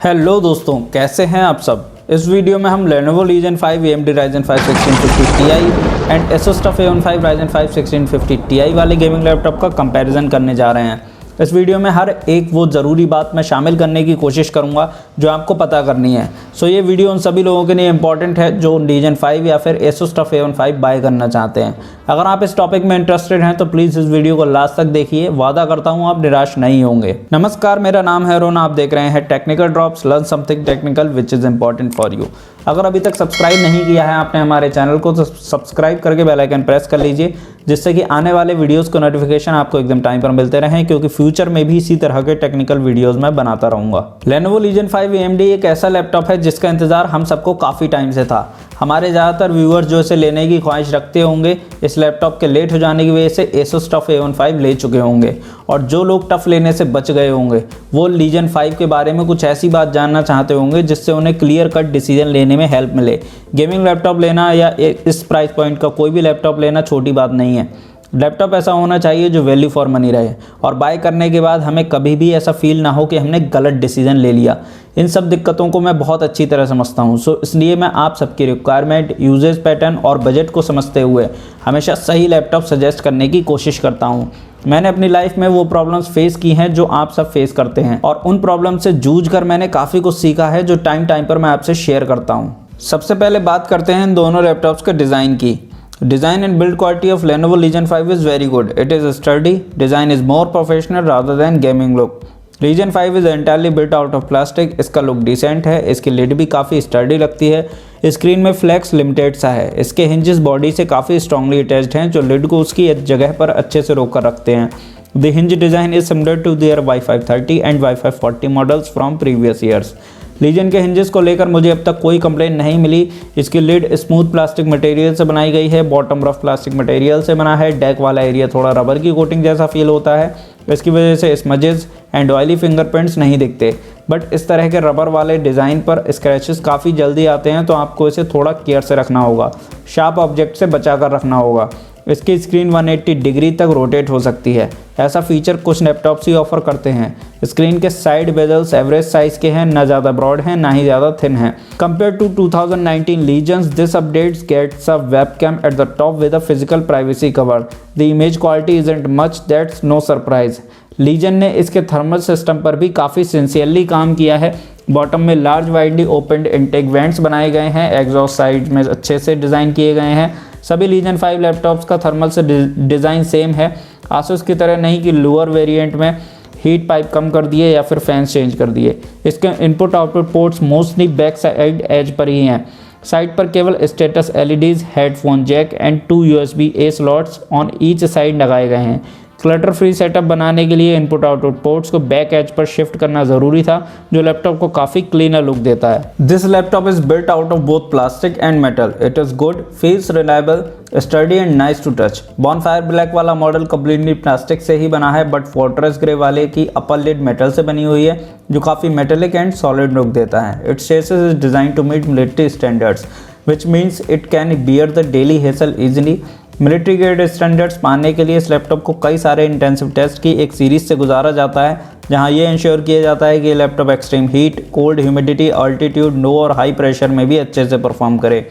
Hello दोस्तों, कैसे हैं आप सब। इस वीडियो में हम Lenovo Legion 5 AMD Ryzen 5 1650 Ti and Asus TUF A15 Ryzen 5 1650 Ti वाले गेमिंग लैपटॉप का कंपैरिजन करने जा रहे हैं। इस वीडियो में हर एक वो ज़रूरी बात मैं शामिल करने की कोशिश करूंगा जो आपको पता करनी है। सो ये वीडियो उन सभी लोगों के लिए इंपॉर्टेंट है जो Legion 5 या फिर Asus TUF A15 बाय करना चाहते हैं। अगर आप इस टॉपिक में इंटरेस्टेड हैं तो प्लीज़ इस वीडियो को लास्ट तक देखिए, वादा करता हूँ आप निराश नहीं होंगे। नमस्कार, मेरा नाम है रोना, आप देख रहे हैं technical drops, learn something technical which is important for you. अगर अभी तक सब्सक्राइब नहीं किया है आपने हमारे चैनल को तो सब्सक्राइब करके बेल आइकन प्रेस कर लीजिए, जिससे कि आने वाले वीडियोस को नोटिफिकेशन आपको एकदम टाइम पर मिलते रहें, क्योंकि फ्यूचर में भी इसी तरह के टेक्निकल वीडियोस मैं बनाता रहूँगा। Lenovo Legion 5 AMD एक ऐसा लैपटॉप है जिसका इंतजार हम सबको काफ़ी टाइम से था। हमारे ज़्यादातर व्यूअर्स जो इसे लेने की ख्वाहिश रखते होंगे, इस लैपटॉप के लेट हो जाने की वजह से Asus TUF A15 ले चुके होंगे, और जो लोग टफ लेने से बच गए होंगे वो Legion 5 के बारे में कुछ ऐसी बात जानना चाहते होंगे जिससे उन्हें क्लियर कट डिसीजन लेने में हेल्प मिले। गेमिंग लैपटॉप लेना या इस प्राइस पॉइंट का कोई भी लैपटॉप लेना छोटी बात नहीं है। लैपटॉप ऐसा होना चाहिए जो वैल्यू फॉर मनी रहे, और बाय करने के बाद हमें कभी भी ऐसा फील ना हो कि हमने गलत डिसीजन ले लिया। इन सब दिक्कतों को मैं बहुत अच्छी तरह समझता हूँ। सो इसलिए मैं आप सबकी रिक्वायरमेंट, यूजेज पैटर्न और बजट को समझते हुए हमेशा सही लैपटॉप सजेस्ट करने की कोशिश करता हूँ। मैंने अपनी लाइफ में वो प्रॉब्लम्स फेस की हैं जो आप सब फेस करते हैं, और उन प्रॉब्लम से जूझ कर मैंने काफ़ी कुछ सीखा है जो टाइम पर मैं आपसे शेयर करता हूँ। सबसे पहले बात करते हैं इन दोनों लैपटॉप्स के डिज़ाइन की। Design and build quality of Lenovo Legion 5 is very good. It is sturdy. Design is more professional rather than gaming look. Legion 5 is entirely built out of plastic. इसका लुक डिसेंट है, इसकी lid भी काफ़ी sturdy लगती है। Screen में flex limited सा है। इसके हिंजेस बॉडी से काफ़ी स्ट्रांगली अटैच्ड हैं जो लिड को उसकी जगह पर अच्छे से रोक कर रखते हैं। The hinge design is similar to their Wi-Fi 30 and Wi-Fi 40 models from previous years. Legion के हिंजेस को लेकर मुझे अब तक कोई कंप्लेंट नहीं मिली। इसकी लिड स्मूथ प्लास्टिक मटेरियल से बनाई गई है, बॉटम रफ प्लास्टिक मटेरियल से बना है। डेक वाला एरिया थोड़ा रबर की कोटिंग जैसा फील होता है, इसकी वजह से स्मजेस एंड ऑयली फिंगरप्रिंट्स नहीं दिखते। बट इस तरह के रबर वाले डिज़ाइन पर स्क्रैचेस काफ़ी जल्दी आते हैं, तो आपको इसे थोड़ा केयर से रखना होगा, शार्प ऑब्जेक्ट से बचा कर रखना होगा। इसकी स्क्रीन 180 डिग्री तक रोटेट हो सकती है। ऐसा फीचर कुछ लैपटॉप्स ही ऑफर करते हैं। स्क्रीन के साइड बेजल्स एवरेज साइज के हैं, ना ज़्यादा ब्रॉड हैं ना ही ज़्यादा थिन हैं। Compare to 2019 Legions, this updates gets a webcam at the top with a physical privacy cover. The image quality isn't much, that's no surprise. Legion ने इसके थर्मल सिस्टम पर भी काफ़ी सिंसियरली काम किया है। बॉटम में large widely opened intake vents बनाए गए हैं, एग्जॉस्ट साइड में अच्छे से डिज़ाइन किए गए हैं। सभी Legion 5 लैपटॉप्स का थर्मल से डिज़ाइन सेम है। Asus की तरह नहीं कि लोअर वेरिएंट में हीट पाइप कम कर दिए या फिर फैंस चेंज कर दिए। इसके input output ports mostly back side edge पर ही हैं। साइड पर केवल status LEDs, headphone jack and 2 USB-A slots on each side लगाए गए हैं। क्लटर फ्री सेटअप बनाने के लिए इनपुट आउटपुट पोर्ट्स को बैक एज पर शिफ्ट करना ज़रूरी था, जो लैपटॉप को काफ़ी क्लीनर लुक देता है। This laptop is built out of both plastic and metal. It is good, feels reliable, sturdy and nice to touch. Bonfire black वाला मॉडल कंप्लीटली प्लास्टिक से ही बना है, बट फोर्ट्रेस ग्रे वाले की अपर लिड मेटल से बनी हुई है, जो काफ़ी मेटेलिक एंड सॉलिड लुक देता है। Its chassis is design to meet military standards, which means it can bear the daily hassle easily. Military grade standards पाने के लिए इस लैपटॉप को कई सारे इंटेंसिव टेस्ट की एक सीरीज से गुजारा जाता है, जहां ये इंश्योर किया जाता है कि ये laptop extreme heat, cold, humidity, altitude, low और हाई प्रेशर में भी अच्छे से परफॉर्म करे।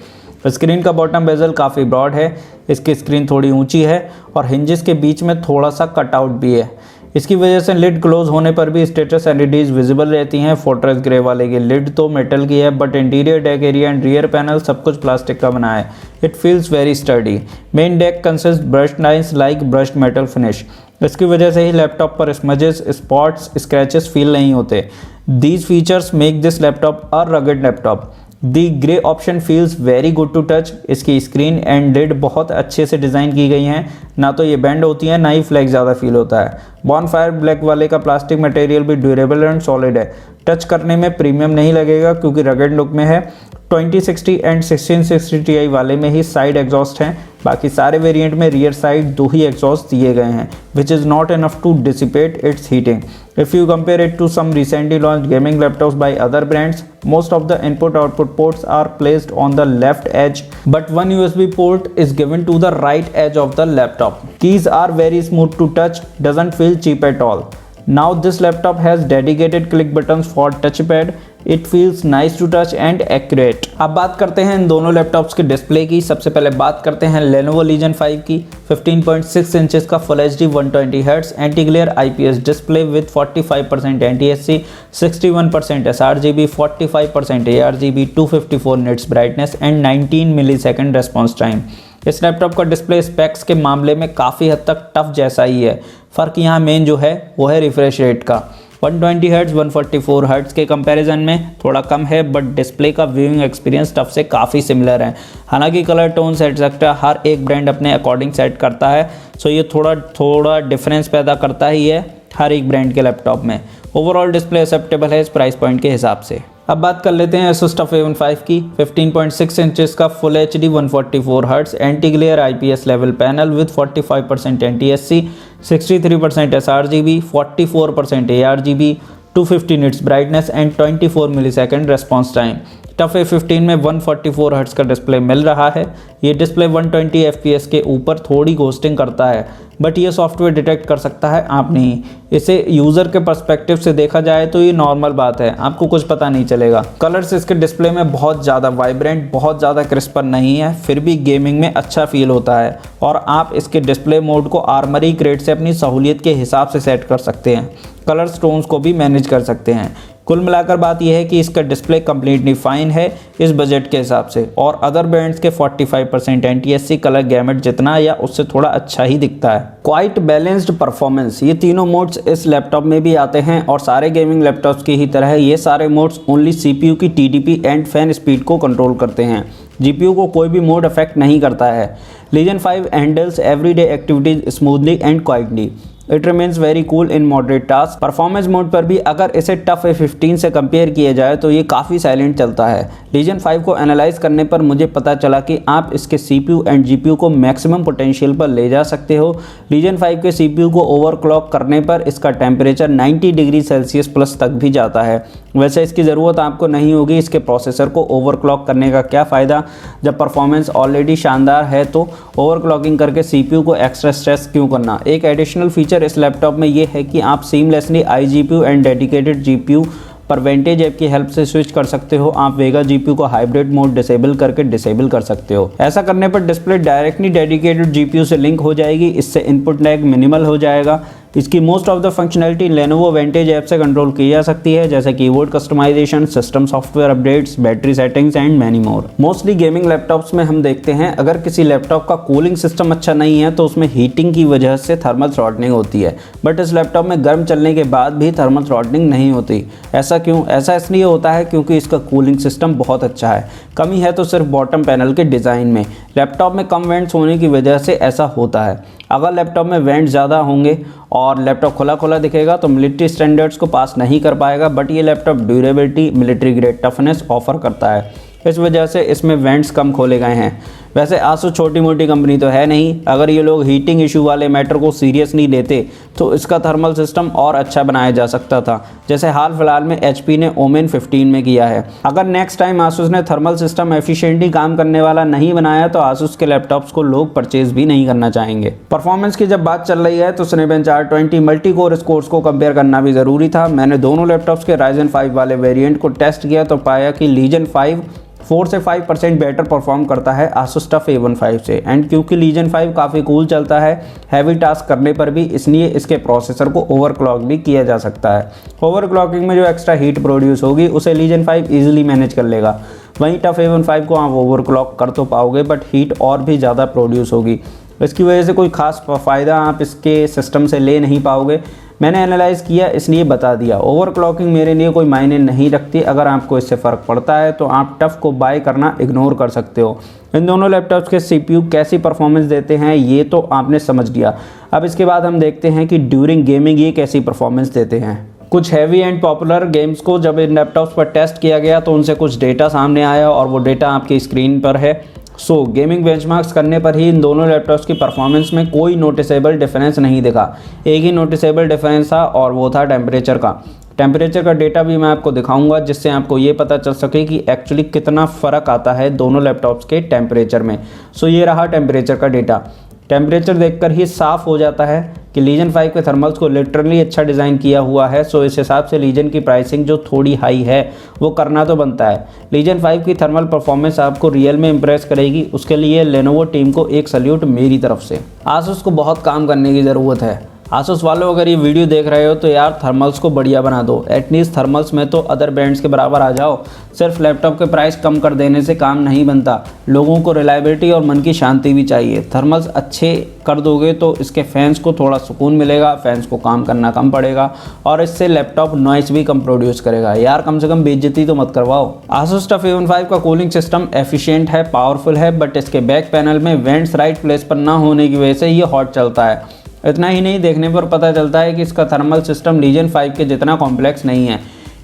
स्क्रीन का बॉटम बेजल काफ़ी ब्रॉड है, इसकी स्क्रीन थोड़ी ऊंची है और हिंजेस के बीच में थोड़ा सा कटआउट भी है। इसकी वजह से लिड क्लोज होने पर भी स्टेटस LEDs विजिबल रहती हैं। फोर्ट्रेस ग्रे वाले की लिड तो मेटल की है, but interior deck area and rear panel सब कुछ प्लास्टिक का बना है। It feels very sturdy. Main deck consist brushed lines like brushed metal finish. इसकी वजह से ही लैपटॉप पर स्मजेस, स्पॉट्स, स्क्रैचेस फील नहीं होते। These features make this laptop a rugged laptop. The grey option feels very good to touch. इसकी screen and lid बहुत अच्छे से डिज़ाइन की गई हैं, ना तो ये बेंड होती है ना ही फ्लैग ज़्यादा फील होता है। बॉनफायर ब्लैक वाले का प्लास्टिक मटेरियल भी ड्यूरेबल एंड सॉलिड है। टच करने में प्रीमियम नहीं लगेगा क्योंकि रगड लुक में है। 2060 एंड 1660 Ti वाले में ही साइड एग्जॉस्ट हैं, बाकी सारे वेरिएंट में रियर साइड 2 ही एग्जॉस्ट दिए गए हैं, which is not enough to dissipate its heating. If you compare it to some recently launched gaming laptops by other brands, most of the input-output ports are placed on the left edge, but one USB port is given to the right edge of the laptop. Keys are very smooth to touch, doesn't feel cheap at all. Now this laptop has dedicated click buttons for touchpad, it feels nice to touch and accurate. अब बात करते हैं इन दोनों laptops के display की। सबसे पहले बात करते हैं Lenovo Legion 5 की। 15.6 इंचेस का full HD 120 Hz anti glare IPS display with 45% NTSC, 61% sRGB, 45% ARGB, 254 nits brightness and 19 millisecond response time. इस लैपटॉप का डिस्प्ले स्पेक्स के मामले में काफ़ी हद तक टफ जैसा ही है। फ़र्क यहाँ मेन जो है वो है रिफ्रेश रेट का। 120 हर्ट्ज 144 हर्ट्ज के कंपैरिजन में थोड़ा कम है, बट डिस्प्ले का व्यूइंग एक्सपीरियंस टफ से काफ़ी सिमिलर है। हालांकि कलर टोन्स एटसेट्रा हर एक ब्रांड अपने अकॉर्डिंग सेट करता है, सो ये थोड़ा डिफरेंस पैदा करता ही है हर एक ब्रांड के लैपटॉप में। ओवरऑल डिस्प्ले एक्सेप्टेबल है इस प्राइस पॉइंट के हिसाब से। अब बात कर लेते हैं Asus TUF A15 की। 15.6 इंचेस का full HD 144 hertz anti glare IPS level panel with 45% NTSC, 63% sRGB, 44% ARGB, 250 nits brightness and 24 millisecond response time. TUF A15 में 144 हर्ट्ज का डिस्प्ले मिल रहा है। ये डिस्प्ले 120 FPS के ऊपर थोड़ी घोस्टिंग करता है, बट ये सॉफ्टवेयर डिटेक्ट कर सकता है, आप नहीं। इसे यूज़र के पर्सपेक्टिव से देखा जाए तो ये नॉर्मल बात है, आपको कुछ पता नहीं चलेगा। कलर्स इसके डिस्प्ले में बहुत ज़्यादा वाइब्रेंट, बहुत ज़्यादा क्रिस्पर नहीं है, फिर भी गेमिंग में अच्छा फील होता है। और आप इसके डिस्प्ले मोड को आर्मरी ग्रेड से अपनी सहूलियत के हिसाब से सेट कर सकते हैं। कलर टोन्स को भी मैनेज कर सकते हैं। कुल मिलाकर बात यह है कि इसका डिस्प्ले कम्प्लीटली फाइन है इस बजट के हिसाब से, और अदर ब्रांड्स के 45% NTSC कलर गैमेट जितना या उससे थोड़ा अच्छा ही दिखता है। क्वाइट बैलेंस्ड परफॉर्मेंस, ये तीनों मोड्स इस लैपटॉप में भी आते हैं, और सारे गेमिंग लैपटॉप्स की ही तरह ये सारे मोड्स ओनली CPU की TDP एंड फैन स्पीड को कंट्रोल करते हैं। GPU को कोई भी मोड अफेक्ट नहीं करता है। Legion 5 handles everyday activities smoothly and quietly. It remains very cool in moderate task. Performance mode पर भी अगर इसे TUF A15 से कंपेयर किया जाए तो ये काफ़ी साइलेंट चलता है। Legion 5 को एनालाइज करने पर मुझे पता चला कि आप इसके CPU एंड GPU को मैक्सिमम पोटेंशियल पर ले जा सकते हो। Legion 5 के CPU को ओवरक्लॉक करने पर इसका टेम्परेचर 90 डिग्री सेल्सियस प्लस तक भी जाता है। वैसे इसकी ज़रूरत आपको नहीं होगी, इसके प्रोसेसर को ओवरक्लॉक करने का क्या फ़ायदा जब परफॉर्मेंस ऑलरेडी शानदार है, तो ओवरक्लॉकिंग करके CPU को एक्स्ट्रा स्ट्रेस क्यों करना। एक एडिशनल फीचर इस लैपटॉप में ये है कि आप seamlessly iGPU and dedicated GPU पर वेंटेज ऐप की हेल्प से स्विच कर सकते हो। आप वेगा GPU को हाइब्रिड मोड डिसेबल करके डिसेबल कर सकते हो। ऐसा करने पर डिस्प्ले डायरेक्टली डेडिकेटेड GPU से लिंक हो जाएगी, इससे इनपुट लैग मिनिमल हो जाएगा। इसकी most of the functionality Lenovo Vantage app से कंट्रोल की जा सकती है, जैसे keyboard customization, system software updates, battery settings and many more. Mostly gaming laptops में हम देखते हैं अगर किसी लैपटॉप का कूलिंग सिस्टम अच्छा नहीं है तो उसमें हीटिंग की वजह से थर्मल थ्रॉटलिंग होती है, बट इस लैपटॉप में गर्म चलने के बाद भी थर्मल थ्रॉटलिंग नहीं होती। ऐसा क्यों? ऐसा इसलिए होता है क्योंकि इसका कूलिंग सिस्टम बहुत अच्छा है। कमी है तो सिर्फ बॉटम पैनल के डिज़ाइन में। लैपटॉप में कम वेंट्स होने की वजह से ऐसा होता है। अगर लैपटॉप में वेंट ज़्यादा होंगे और लैपटॉप खुला खुला दिखेगा तो मिलिट्री स्टैंडर्ड्स को पास नहीं कर पाएगा, बट ये laptop durability, military grade toughness offer करता है। इस वजह से इसमें वेंट्स कम खोले गए हैं। वैसे आसूस छोटी मोटी कंपनी तो है नहीं। अगर ये लोग हीटिंग इशू वाले मैटर को सीरियस नहीं लेते तो इसका थर्मल सिस्टम और अच्छा बनाया जा सकता था, जैसे हाल फिलहाल में HP ने Omen 15 में किया है। अगर नेक्स्ट टाइम आसूस ने थर्मल सिस्टम एफिशिएंटली काम करने वाला नहीं बनाया तो आसूस के लैपटॉप्स को लोग परचेज भी नहीं करना चाहेंगे। परफॉर्मेंस की जब बात चल रही है तो Cinebench R20 multi core scores को कंपेयर करना भी ज़रूरी था। मैंने दोनों लैपटॉप्स के Ryzen 5 वाले वेरिएंट को टेस्ट किया तो पाया कि Legion 5 4 से 5% बेटर परफॉर्म करता है Asus TUF A15 से। एंड क्योंकि Legion 5 काफ़ी कूल चलता है हैवी टास्क करने पर भी, इसलिए इसके प्रोसेसर को ओवरक्लॉक भी किया जा सकता है। ओवरक्लॉकिंग में जो एक्स्ट्रा हीट प्रोड्यूस होगी उसे Legion 5 ईजिली मैनेज कर लेगा। वहीं TUF A15 को आप ओवरक्लॉक कर तो पाओगे, बट हीट और भी ज़्यादा प्रोड्यूस होगी। इसकी वजह से कोई खास फ़ायदा आप इसके सिस्टम से ले नहीं पाओगे। मैंने एनालाइज़ किया इसलिए बता दिया। ओवरक्लॉकिंग मेरे लिए कोई मायने नहीं रखती। अगर आपको इससे फ़र्क पड़ता है तो आप TUF को बाय करना इग्नोर कर सकते हो। इन दोनों लैपटॉप्स के CPU कैसी परफॉर्मेंस देते हैं ये तो आपने समझ लिया। अब इसके बाद हम देखते हैं कि ड्यूरिंग गेमिंग ये कैसी परफॉर्मेंस देते हैं। कुछ हैवी एंड पॉपुलर गेम्स को जब इन लैपटॉप्स पर टेस्ट किया गया तो उनसे कुछ डेटा सामने आया और वो डेटा आपकी स्क्रीन पर है। गेमिंग बेंचमार्क्स करने पर ही इन दोनों लैपटॉप्स की परफॉर्मेंस में कोई नोटिसेबल डिफरेंस नहीं दिखा। एक ही नोटिसेबल डिफरेंस था और वो था टेम्परेचर का। टेम्परेचर का डेटा भी मैं आपको दिखाऊंगा, जिससे आपको ये पता चल सके कि एक्चुअली कितना फ़र्क आता है दोनों लैपटॉप्स के टेम्परेचर में। ये रहा टेम्परेचर का डेटा। टेम्परेचर देखकर ही साफ हो जाता है कि लीजन 5 के थर्मल्स को लिटरली अच्छा डिज़ाइन किया हुआ है। सो इस हिसाब से लीजन की प्राइसिंग जो थोड़ी हाई है वो करना तो बनता है। लीजन 5 की थर्मल परफॉर्मेंस आपको रियल में इंप्रेस करेगी, उसके लिए लेनोवो टीम को एक सल्यूट मेरी तरफ से। आसूस को बहुत काम करने की ज़रूरत है। आसूस वालों अगर ये वीडियो देख रहे हो तो यार थर्मल्स को बढ़िया बना दो। एटलीस्ट थर्मल्स में तो अदर ब्रांड्स के बराबर आ जाओ। सिर्फ लैपटॉप के प्राइस कम कर देने से काम नहीं बनता, लोगों को रिलायबिलिटी और मन की शांति भी चाहिए। थर्मल्स अच्छे कर दोगे तो इसके फैंस को थोड़ा सुकून मिलेगा, फैंस को काम करना कम पड़ेगा और इससे लैपटॉप नॉइस भी कम प्रोड्यूस करेगा। यार कम से कम बेइज्जती तो मत करवाओ। आसूस टफ A15 का कूलिंग सिस्टम एफिशिएंट है, पावरफुल है, बट इसके बैक पैनल में वेंट्स राइट प्लेस पर ना होने की वजह से ये हॉट चलता है। इतना ही नहीं, देखने पर पता चलता है कि इसका थर्मल सिस्टम लीजन 5 के जितना कॉम्प्लेक्स नहीं है।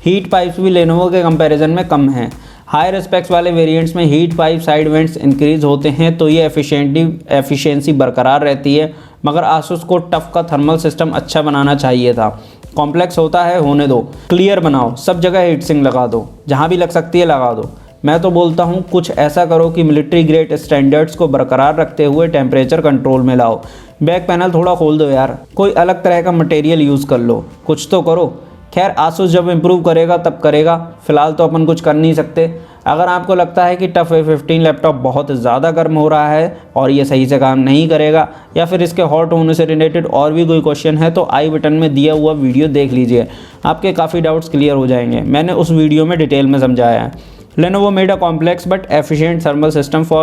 हीट पाइप्स भी लेनोवो के कंपैरिजन में कम हैं। हायर स्पेक्स वाले वेरिएंट्स में heat pipe side vents increase होते हैं तो ये एफिशिएंसी बरकरार रहती है, मगर आसूस को टफ का थर्मल सिस्टम अच्छा बनाना चाहिए था। कॉम्प्लेक्स होता है, होने दो, क्लियर बनाओ, सब जगह हीट सिंक लगा दो, जहाँ भी लग सकती है लगा दो। मैं तो बोलता हूँ कुछ ऐसा करो कि मिलिट्री ग्रेड स्टैंडर्ड्स को बरकरार रखते हुए टेम्परेचर कंट्रोल में लाओ। बैक पैनल थोड़ा खोल दो यार, कोई अलग तरह का मटेरियल यूज़ कर लो, कुछ तो करो। खैर आसूस जब इम्प्रूव करेगा तब करेगा, फिलहाल तो अपन कुछ कर नहीं सकते। अगर आपको लगता है कि टफ A15 लैपटॉप बहुत ज़्यादा गर्म हो रहा है और ये सही से काम नहीं करेगा, या फिर इसके हॉट होने से रिलेटेड और भी कोई क्वेश्चन है तो आई बटन में दिया हुआ वीडियो देख लीजिए, आपके काफ़ी डाउट्स क्लियर हो जाएंगे। मैंने उस वीडियो में डिटेल में समझाया है। Lenovo made a complex but efficient thermal system for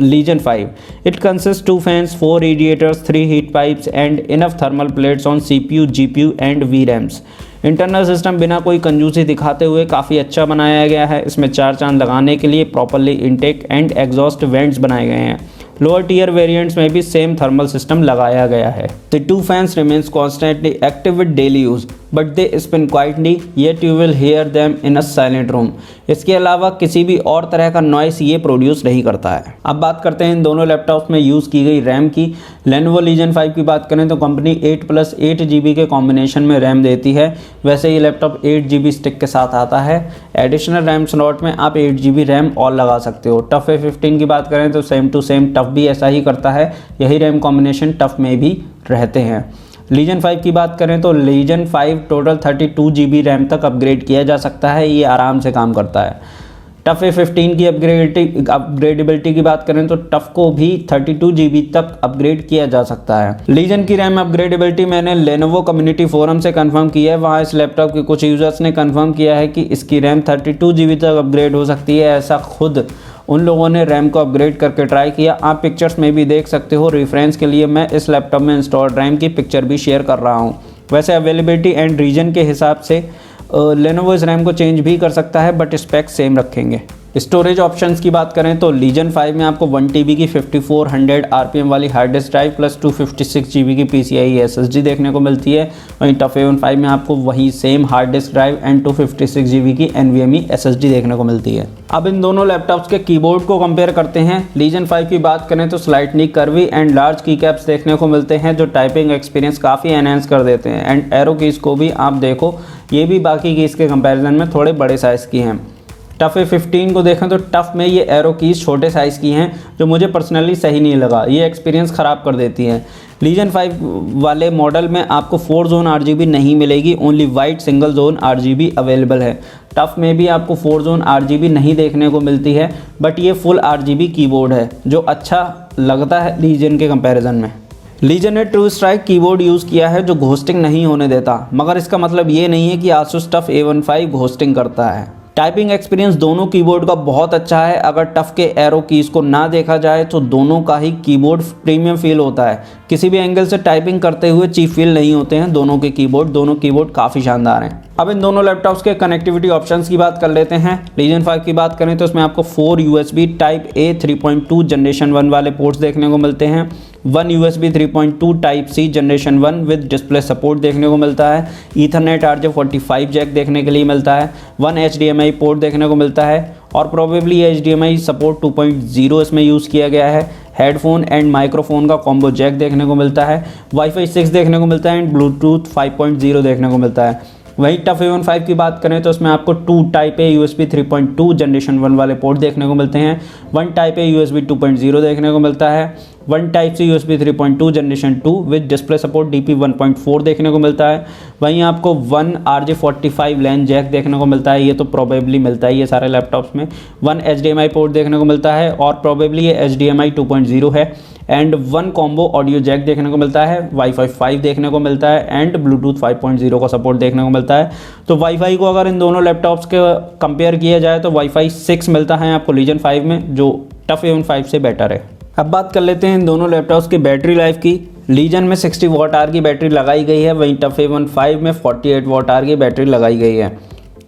Legion 5. It consists 2 fans, 4 radiators, 3 heat pipes and enough thermal plates on CPU, GPU and VRAMs. Internal system बिना कोई कंजूसी दिखाते हुए काफ़ी अच्छा बनाया गया है। इसमें 4 चांद लगाने के लिए properly intake and exhaust vents बनाए गए हैं। लोअर टीयर वेरिएंट्स में भी सेम थर्मल सिस्टम लगाया गया है। The 2 fans remains constantly active with daily use, but they spin quietly, yet you will hear them in a silent room. इसके अलावा किसी भी और तरह का नॉइस ये प्रोड्यूस नहीं करता है। अब बात करते हैं इन दोनों लैपटॉप्स में यूज़ की गई रैम की। Lenovo Legion 5 की बात करें तो कंपनी 8+8 GB के कॉम्बिनेशन में रैम देती है। वैसे ये लैपटॉप 8 GB स्टिक के साथ आता है। एडिशनल रैम स्लॉट में आप 8 GB रैम और लगा सकते हो। टफ A15 की बात करें तो सेम टू सेम टफ भी ऐसा ही करता है, यही रैम कॉम्बिनेशन टफ में भी रहते हैं। लीजन 5 की बात करें तो लीजन 5 टोटल 32 GB रैम तक अपग्रेड किया जा सकता है, ये आराम से काम करता है। टफ A15 की अपग्रेडेबिलिटी की बात करें तो टफ को भी 32 GB तक अपग्रेड किया जा सकता है। लीजन की रैम अपग्रेडेबिलिटी मैंने लेनोवो कम्युनिटी फोरम से कंफर्म की है। वहाँ इस लैपटॉप के कुछ यूजर्स ने कंफर्म किया है कि इसकी रैम 32 GB तक अपग्रेड हो सकती है। ऐसा खुद उन लोगों ने रैम को अपग्रेड करके ट्राई किया। आप पिक्चर्स में भी देख सकते हो। रेफरेंस के लिए मैं इस लैपटॉप में इंस्टॉल्ड रैम की पिक्चर भी शेयर कर रहा हूँ। वैसे अवेलेबिलिटी एंड रीजन के हिसाब से लेनोवो इस रैम को चेंज भी कर सकता है, बट स्पेक्स सेम रखेंगे। स्टोरेज ऑप्शंस की बात करें तो लीजन 5 में आपको 1 TB की 5400 RPM वाली hard disk drive plus 256 GB की PCIe SSD देखने को मिलती है। वहीं टफ A15 में आपको वही same hard disk drive and 256 GB की NVMe SSD देखने को मिलती है। अब इन दोनों लैपटॉप्स के कीबोर्ड को कंपेयर करते हैं। लीजन 5 की बात करें तो स्लाइटली कर्वी एंड लार्ज की कैप्स देखने को मिलते हैं, जो टाइपिंग एक्सपीरियंस काफ़ी एनहेंस कर देते हैं। एंड एरो कीज़ को भी आप देखो, ये भी बाकी कीज़ के कंपैरिजन में थोड़े बड़े साइज़ की हैं। टफ A15 को देखें तो टफ में ये एरो कीज़ छोटे साइज़ की हैं, जो मुझे पर्सनली सही नहीं लगा, ये एक्सपीरियंस ख़राब कर देती हैं। लीजन 5 वाले मॉडल में आपको 4 जोन RGB नहीं मिलेगी, only white single zone RGB available है। टफ में भी आपको 4 जोन RGB नहीं देखने को मिलती है, बट ये फुल RGB कीबोर्ड है, जो अच्छा लगता है लीजन के कंपैरिजन में। लीजन ने ट्रू स्ट्राइक कीबोर्ड यूज़ किया है, जो घोस्टिंग नहीं होने देता, मगर इसका मतलब ये नहीं है कि आसूस टफ A15 घोस्टिंग करता है। टाइपिंग एक्सपीरियंस दोनों कीबोर्ड का बहुत अच्छा है। अगर टफ के एरो कीज़ को ना देखा जाए तो दोनों का ही कीबोर्ड प्रीमियम फील होता है। किसी भी एंगल से टाइपिंग करते हुए चीप फील नहीं होते हैं दोनों कीबोर्ड काफ़ी शानदार हैं। अब इन दोनों लैपटॉप्स के कनेक्टिविटी ऑप्शंस की बात कर लेते हैं। लीजन 5 की बात करें तो इसमें आपको 4 USB टाइप A 3.2 जनरेशन 1 वाले पोर्ट्स देखने को मिलते हैं। 1 USB 3.2 type C generation 1 with display support देखने को मिलता है। ईथरनेट RJ45 जैक देखने के लिए मिलता है। 1 HDMI पोर्ट देखने को मिलता है और प्रोबेबली HDMI सपोर्ट 2.0 इसमें यूज़ किया गया है। हेडफोन एंड माइक्रोफोन का कॉम्बो जैक देखने को मिलता है। वाईफाई 6 देखने को मिलता है एंड ब्लूटूथ 5.0 देखने को मिलता है। वहीं टफ A15 की बात करें तो इसमें आपको 2 टाइप A USB 3.2 जनरेशन 1 वाले पोर्ट देखने को मिलते हैं। 1 टाइप A USB 2.0 देखने को मिलता है। 1 type C USB 3.2 generation 2 with display support DP 1.4 देखने को मिलता है। वहीं आपको 1 RJ45 लैन जैक देखने को मिलता है, ये तो प्रोबेबली मिलता है ये सारे लैपटॉप्स में। 1 HDMI पोर्ट देखने को मिलता है और प्रोबेबली ये HDMI 2.0 है। एंड 1 कॉम्बो ऑडियो जैक देखने को मिलता है, वाईफाई 5 देखने को मिलता है एंड ब्लूटूथ 5.0 का सपोर्ट देखने को मिलता है। तो वाईफाई को अगर इन दोनों लैपटॉप्स के कंपेयर किया जाए तो वाईफाई 6 मिलता है आपको लीजन 5 में, जो टफ A15 5 से बेटर है। अब बात कर लेते हैं इन दोनों लैपटॉप्स की बैटरी लाइफ की। लीजन में 60 वाट आवर की बैटरी लगाई गई है, वहीं टफ A15 5 में 48 वाट आवर की बैटरी लगाई गई है।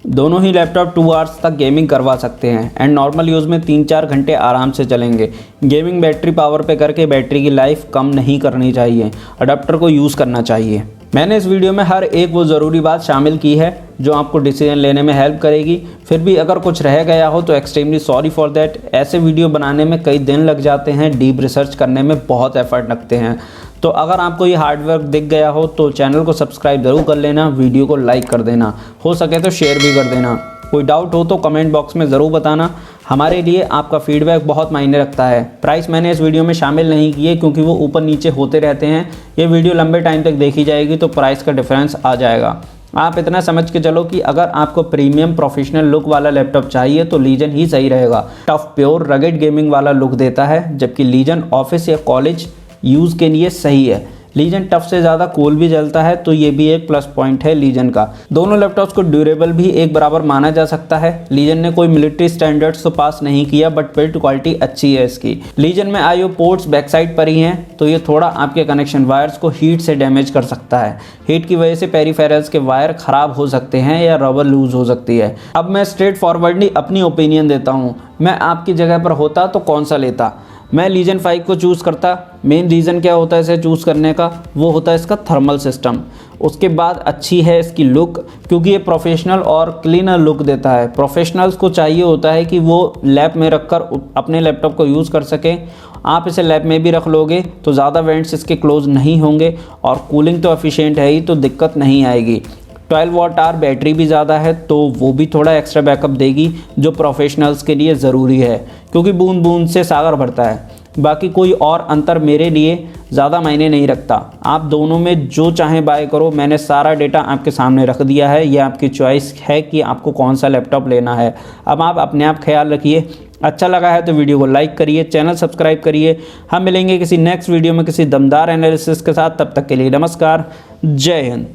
दोनों ही लैपटॉप 2 आवर्स तक गेमिंग करवा सकते हैं एंड नॉर्मल यूज़ में 3-4 घंटे आराम से चलेंगे। गेमिंग बैटरी पावर पे करके बैटरी की लाइफ कम नहीं करनी चाहिए, अडाप्टर को यूज़ करना चाहिए। मैंने इस वीडियो में हर एक वो ज़रूरी बात शामिल की है जो आपको डिसीजन लेने में हेल्प करेगी। फिर भी अगर कुछ रह गया हो तो एक्सट्रीमली सॉरी फॉर दैट। ऐसे वीडियो बनाने में कई दिन लग जाते हैं, डीप रिसर्च करने में बहुत एफर्ट लगते हैं। तो अगर आपको ये हार्डवर्क दिख गया हो तो चैनल को सब्सक्राइब ज़रूर कर लेना, वीडियो को लाइक कर देना, हो सके तो शेयर भी कर देना। कोई डाउट हो तो कमेंट बॉक्स में ज़रूर बताना, हमारे लिए आपका फीडबैक बहुत मायने रखता है। प्राइस मैंने इस वीडियो में शामिल नहीं किए क्योंकि वो ऊपर नीचे होते रहते हैं। ये वीडियो लंबे टाइम तक देखी जाएगी तो प्राइस का डिफरेंस आ जाएगा। आप इतना समझ के चलो कि अगर आपको प्रीमियम प्रोफेशनल लुक वाला लैपटॉप चाहिए तो लीजन ही सही रहेगा। टफ प्योर रगेड गेमिंग वाला लुक देता है, जबकि लीजन ऑफिस या कॉलेज यूज़ के लिए सही है। लीजन टफ से ज़्यादा कूल भी जलता है, तो ये भी एक प्लस पॉइंट है लीजन का। दोनों लैपटॉप्स को ड्यूरेबल भी एक बराबर माना जा सकता है। लीजन ने कोई मिलिट्री स्टैंडर्ड्स तो पास नहीं किया, बट बिल्ड क्वालिटी अच्छी है इसकी। लीजन में IO पोर्ट्स बैक साइड पर ही हैं, तो ये थोड़ा आपके कनेक्शन वायर्स को हीट से डैमेज कर सकता है। हीट की वजह से पेरिफेरल्स के वायर खराब हो सकते हैं या रबर लूज हो सकती है। अब मैं स्ट्रेट फॉरवर्डली अपनी ओपिनियन देता हूँ, मैं आपकी जगह पर होता तो कौन सा लेता? मैं लीजन 5 को चूज़ करता। मेन रीज़न क्या होता है इसे चूज़ करने का, वो होता है इसका थर्मल सिस्टम। उसके बाद अच्छी है इसकी लुक, क्योंकि ये प्रोफेशनल और क्लीनर लुक देता है। प्रोफेशनल्स को चाहिए होता है कि वो लैब में रखकर अपने लैपटॉप को यूज़ कर सकें। आप इसे लैब में भी रख लोगे तो ज़्यादा वेंट्स इसके क्लोज नहीं होंगे और कूलिंग तो एफिशिएंट है ही, तो दिक्कत नहीं आएगी। 12 वाट आवर बैटरी भी ज़्यादा है, तो वो भी थोड़ा एक्स्ट्रा बैकअप देगी, जो प्रोफेशनल्स के लिए ज़रूरी है, क्योंकि बूंद बूंद से सागर भरता है। बाकी कोई और अंतर मेरे लिए ज़्यादा मायने नहीं रखता। आप दोनों में जो चाहें बाय करो, मैंने सारा डेटा आपके सामने रख दिया है। ये आपकी चॉइस है कि आपको कौन सा लैपटॉप लेना है। अब आप अपने आप ख्याल रखिए। अच्छा लगा है तो वीडियो को लाइक करिए, चैनल सब्सक्राइब करिए। हम मिलेंगे किसी नेक्स्ट वीडियो में किसी दमदार एनालिसिस के साथ। तब तक के लिए नमस्कार, जय हिंद।